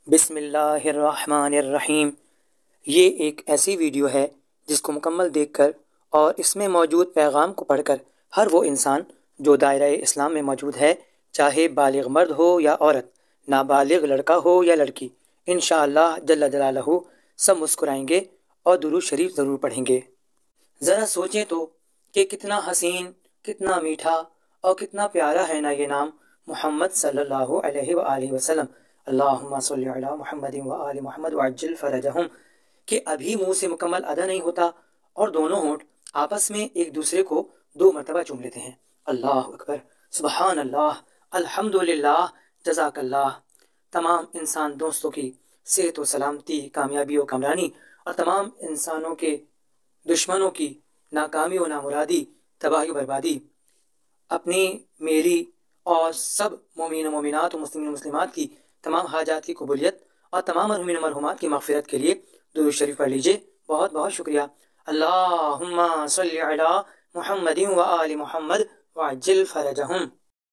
بسم اللہ الرحمن الرحیم۔ یہ ایک ایسی ویڈیو ہے جس کو مکمل دیکھ کر اور اس میں موجود پیغام کو پڑھ کر ہر وہ انسان جو دائرہ اسلام میں موجود ہے، چاہے بالغ مرد ہو یا عورت، نابالغ لڑکا ہو یا لڑکی، انشاءاللہ جل جلالہ سب مسکرائیں گے اور درود شریف ضرور پڑھیں گے۔ ذرا سوچیں تو کہ کتنا حسین، کتنا میٹھا اور کتنا پیارا ہے نا یہ نام محمد صلی اللہ علیہ وآلہ وسلم۔ اللہم صلی علی محمد وآل محمد وعجل فرجہم، کہ ابھی منہ سے مکمل ادا نہیں ہوتا اور دونوں ہونٹ آپس میں ایک دوسرے کو 2 مرتبہ چوم لیتے ہیں۔ اللہ اکبر، سبحان اللہ، الحمدللہ، جزاک اللہ۔ تمام انسان دوستوں کی صحت و سلامتی، کامیابی و کامرانی، اور تمام انسانوں کے دشمنوں کی ناکامی و نامرادی، تباہی و بربادی، اپنی، میری اور سب مومنین و مومنات و مسلمین و مسلمات کی تمام حاجات کی قبولیت اور تمام مرحومین و مرحومات کی مغفرت کے لیے درود شریف پڑھ لیجئے۔ بہت بہت شکریہ۔ اللہم صلی علی محمد وآل محمد وعجل فرجہم۔